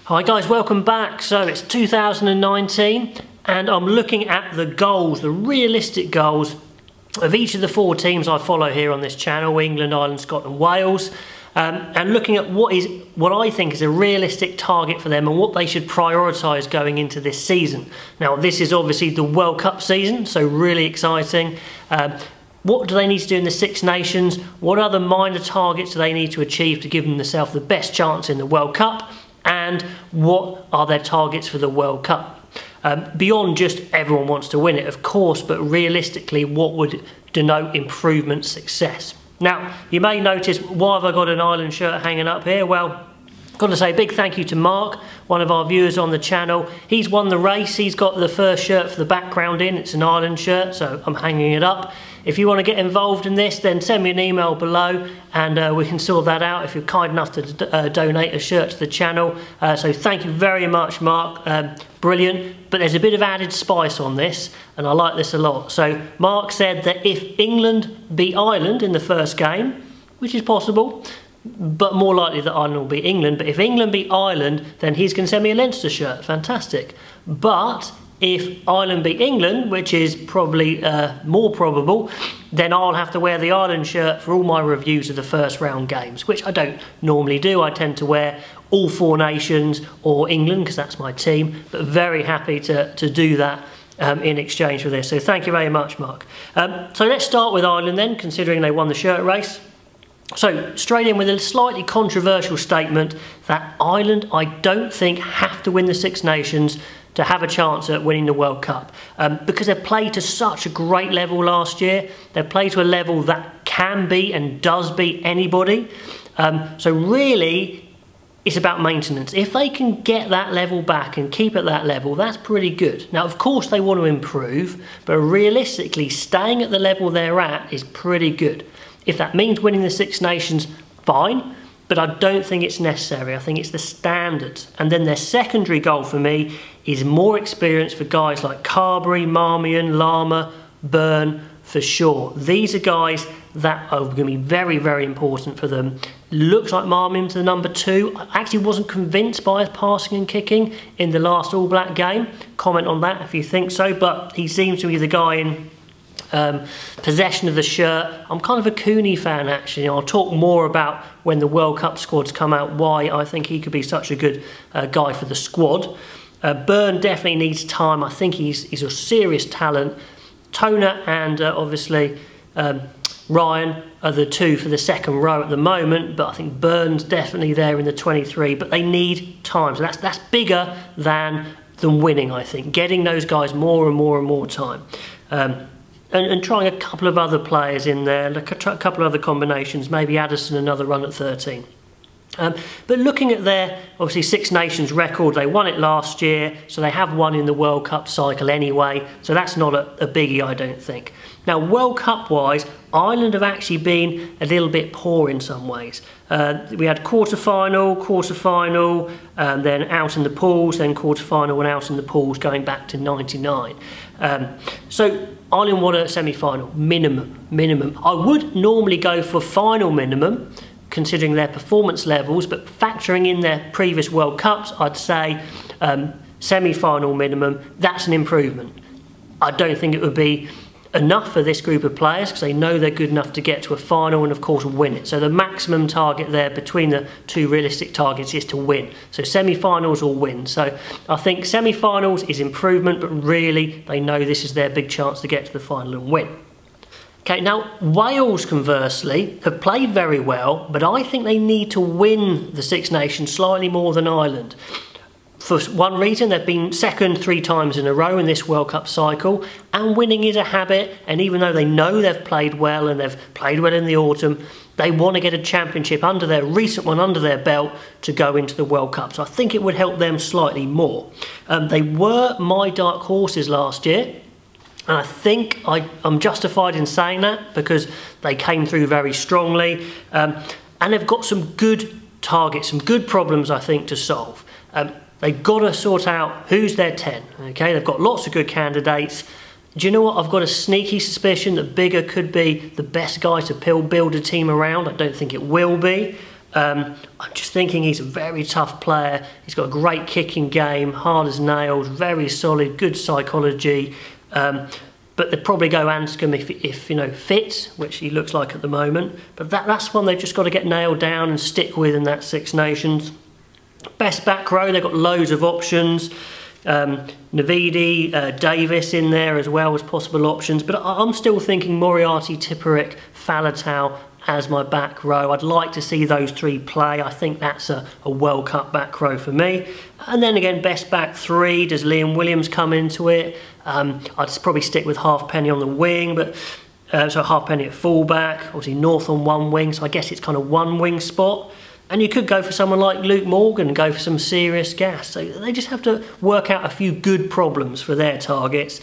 Hi guys, welcome back. So it's 2019 and I'm looking at the goals, the realistic goals of each of the four teams I follow here on this channel, England, Ireland, Scotland, Wales, and looking at what I think is a realistic target for them and what they should prioritise going into this season. Now this is obviously the World Cup season, so really exciting. What do they need to do in the Six Nations? What other minor targets do they need to achieve to give themselves the best chance in the World Cup? And what are their targets for the World Cup? Beyond just everyone wants to win it, of course, but realistically, what would denote improvement success? Now, you may notice, why have I got an Ireland shirt hanging up here? Well, got to say a big thank you to Mark, one of our viewers on the channel. He's won the race. He's got the first shirt for the background in. It's an Ireland shirt, so I'm hanging it up. If you want to get involved in this, then send me an email below and we can sort that out if you're kind enough to donate a shirt to the channel. So thank you very much, Mark. Brilliant. But there's a bit of added spice on this, and I like this a lot. So Mark said that if England beat Ireland in the first game, which is possible, but more likely that Ireland will beat England. But if England beat Ireland, then he's going to send me a Leinster shirt. Fantastic. But if Ireland beat England, which is probably more probable, then I'll have to wear the Ireland shirt for all my reviews of the first round games, which I don't normally do. I tend to wear all four nations or England because that's my team, but very happy to do that in exchange for this. So thank you very much, Mark. So let's start with Ireland then, considering they won the shirt race. So straight in with a slightly controversial statement that Ireland, I don't think, have to win the Six Nations to have a chance at winning the World Cup, because they've played to such a great level last year. They've played to a level that can beat and does beat anybody. So really, it's about maintenance. If they can get that level back and keep at that level, that's pretty good. Now, of course, they want to improve, but realistically, staying at the level they're at is pretty good. If that means winning the Six Nations, fine. But I don't think it's necessary. I think it's the standards. And then their secondary goal for me is more experience for guys like Carberry, Marmion, Lama, Byrne, for sure. These are guys that are going to be very, very important for them. Looks like Marmion's the number 2. I actually wasn't convinced by his passing and kicking in the last All Black game. Comment on that if you think so. But he seems to be the guy in possession of the shirt. I'm kind of a Cooney fan, actually. I'll talk more about when the World Cup squads come out why I think he could be such a good guy for the squad. Byrne definitely needs time. I think he's a serious talent. Toner and obviously Ryan are the two for the second row at the moment, but I think Byrne's definitely there in the 23, but they need time. So that's bigger than winning, I think. Getting those guys more and more and more time. And trying a couple of other players in there, like a couple of other combinations, maybe Addison another run at 13. But looking at their, obviously, Six Nations record, they won it last year, so they have won in the World Cup cycle anyway, so that's not a biggie, I don't think. Now, World Cup-wise, Ireland have actually been a little bit poor in some ways. We had quarter-final, then out in the pools, then quarter-final and out in the pools going back to 99. So Ireland won a semi-final, minimum. I would normally go for final minimum, considering their performance levels, but factoring in their previous World Cups, I'd say semi-final minimum, that's an improvement. I don't think it would be enough for this group of players because they know they're good enough to get to a final and of course win it. So the maximum target there between the two realistic targets is to win. So semi-finals or win. So I think semi-finals is improvement, but really they know this is their big chance to get to the final and win. Okay, now Wales conversely have played very well, but I think they need to win the Six Nations slightly more than Ireland. For one reason, they've been second 3 times in a row in this World Cup cycle, and winning is a habit, and even though they know they've played well and they've played well in the autumn, they want to get a championship under their recent one under their belt to go into the World Cup. So I think it would help them slightly more. They were my dark horses last year, and I think I'm justified in saying that because they came through very strongly, and they've got some good targets, some good problems I think to solve. They've got to sort out who's their 10, okay? They've got lots of good candidates. Do you know what? I've got a sneaky suspicion that Biggar could be the best guy to build a team around. I don't think it will be. I'm just thinking he's a very tough player. He's got a great kicking game, hard as nails, very solid, good psychology. But they'd probably go Anscombe if you know, fit, which he looks like at the moment. But that's one they've just got to get nailed down and stick with in that Six Nations. Best back row, they've got loads of options. Navidi, Davis in there as well as possible options. But I'm still thinking Moriarty, Tipuric, Faletau as my back row. I'd like to see those three play. I think that's a World Cup back row for me. And then again, best back three. Does Liam Williams come into it? I'd probably stick with Halfpenny on the wing, but so Halfpenny at fullback. Obviously North on one wing, so I guess it's kind of one wing spot. And you could go for someone like Luke Morgan and go for some serious gas. So they just have to work out a few good problems for their targets.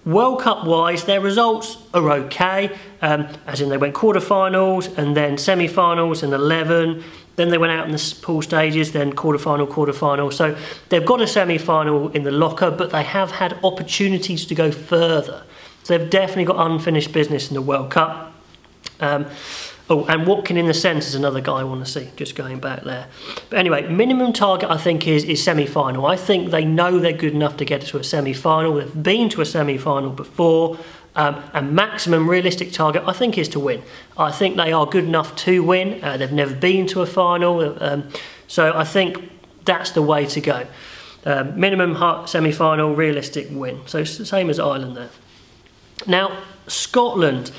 World Cup wise, their results are okay, as in they went quarterfinals and then semi-finals and 11. Then they went out in the pool stages, then quarterfinal. So they've got a semi-final in the locker, but they have had opportunities to go further. So they've definitely got unfinished business in the World Cup. Oh, and Watkin in the centre is another guy I want to see, just going back there. But anyway, minimum target I think is semi-final. I think they know they're good enough to get to a semi-final. They've been to a semi-final before. And maximum realistic target I think is to win. I think they are good enough to win. They've never been to a final. So I think that's the way to go. Minimum semi-final, realistic win. So it's the same as Ireland there. Now, Scotland,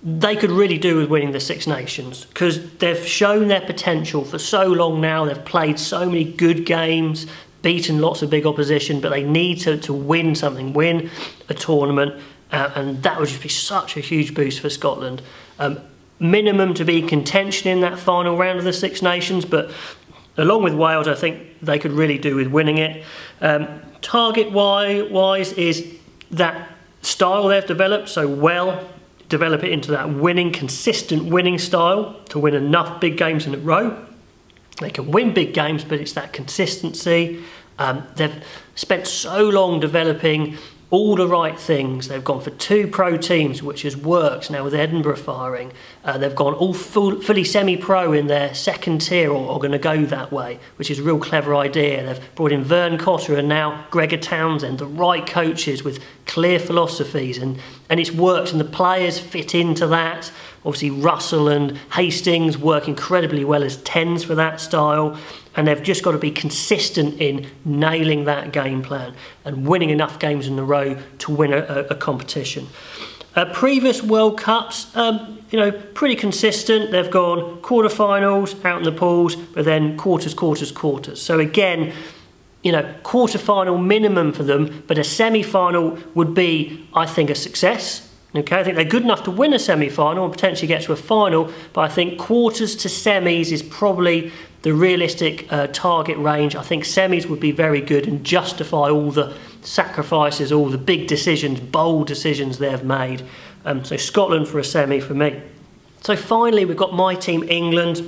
they could really do with winning the Six Nations because they've shown their potential for so long now. They've played so many good games, beaten lots of big opposition, but they need to win something, win a tournament, and that would just be such a huge boost for Scotland. Minimum to be contention in that final round of the Six Nations, but along with Wales, I think they could really do with winning it. Target-wise is that style they've developed so well, develop it into that winning, consistent winning style to win enough big games in a row. They can win big games, but it's that consistency. They've spent so long developing all the right things. They've gone for 2 pro teams, which has worked now with Edinburgh firing. They've gone all fully semi-pro in their second tier, or going to go that way, which is a real clever idea. They've brought in Vern Cotter and now Gregor Townsend, the right coaches with clear philosophies, and it's worked, and the players fit into that. Obviously Russell and Hastings work incredibly well as 10s for that style, and they've just got to be consistent in nailing that game plan and winning enough games in a row to win a competition. Previous World Cups, you know, pretty consistent. They've gone quarterfinals, out in the pools, but then quarters. So again, you know, quarterfinal minimum for them, but a semi-final would be, I think, a success. Okay, I think they're good enough to win a semi-final and potentially get to a final, but I think quarters to semis is probably the realistic target range. I think semis would be very good and justify all the sacrifices, all the big decisions, bold decisions they've made. So Scotland for a semi for me. So finally, we've got my team, England.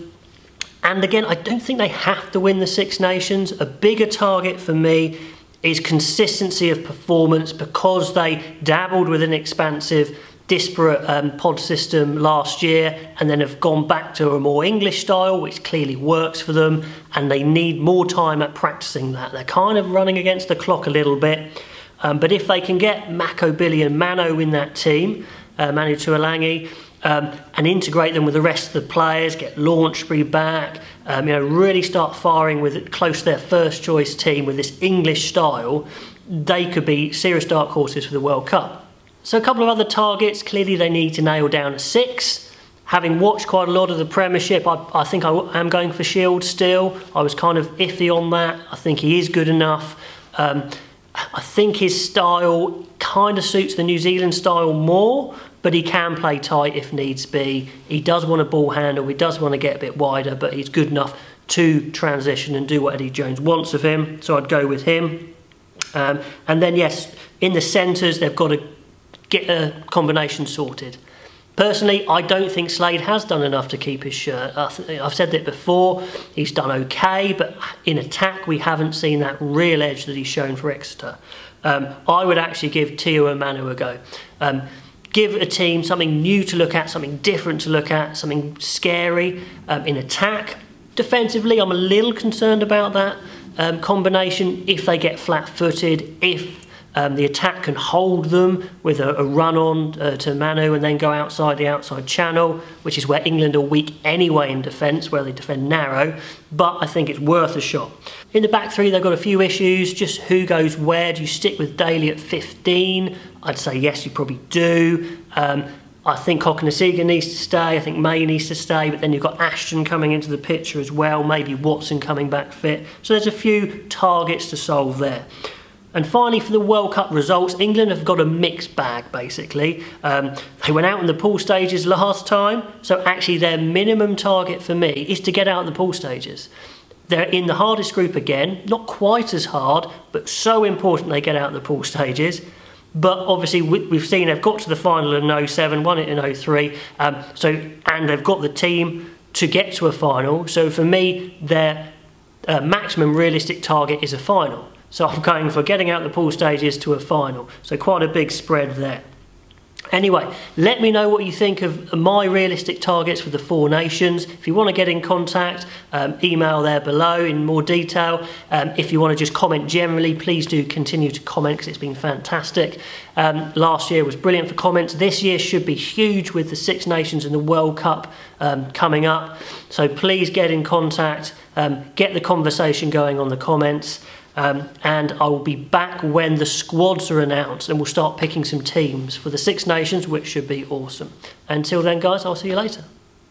And again, I don't think they have to win the Six Nations. A bigger target for me is consistency of performance, because they dabbled with an expansive, disparate pod system last year and then have gone back to a more English style, which clearly works for them, and they need more time at practicing that. They're kind of running against the clock a little bit, but if they can get Mako, Billy and Mano in that team, Manu Tuolangi, and integrate them with the rest of the players, get Launchbury back, you know, really start firing with close to their first choice team with this English style, they could be serious dark horses for the World Cup. So a couple of other targets, clearly they need to nail down a 6. Having watched quite a lot of the Premiership, I think I am going for Shield still. I was kind of iffy on that. I think he is good enough. I think his style kind of suits the New Zealand style more, but he can play tight if needs be. He does want a ball handle, he does want to get a bit wider, but he's good enough to transition and do what Eddie Jones wants of him, so I'd go with him. And then yes, in the centres they've got to get a combination sorted. Personally, I don't think Slade has done enough to keep his shirt. I've said that before, he's done okay, but in attack we haven't seen that real edge that he's shown for Exeter. I would actually give Tio and Manu a go. give a team something new to look at, something different to look at, something scary in attack. Defensively, I'm a little concerned about that combination. If they get flat-footed, if the attack can hold them with a run-on to Manu and then go outside the outside channel, which is where England are weak anyway in defence, where they defend narrow, but I think it's worth a shot. In the back three, they've got a few issues, just who goes where. Do you stick with Daly at 15? I'd say yes, you probably do. I think Cokanasiga needs to stay, I think May needs to stay, but then you've got Ashton coming into the picture as well, maybe Watson coming back fit. So there's a few targets to solve there. And finally, for the World Cup results, England have got a mixed bag, basically. They went out in the pool stages last time, so actually their minimum target for me is to get out in the pool stages. They're in the hardest group again, not quite as hard, but so important they get out in the pool stages. But obviously we've seen they've got to the final in 07, won it in 03, and they've got the team to get to a final. So for me, their maximum realistic target is a final. So I'm going for getting out the pool stages to a final. So quite a big spread there. Anyway, let me know what you think of my realistic targets for the four nations. If you want to get in contact, email there below in more detail. If you want to just comment generally, please do continue to comment because it's been fantastic. Last year was brilliant for comments. This year should be huge with the Six Nations and the World Cup coming up. So please get in contact, get the conversation going on the comments. And I will be back when the squads are announced and we'll start picking some teams for the Six Nations, which should be awesome. Until then, guys, I'll see you later.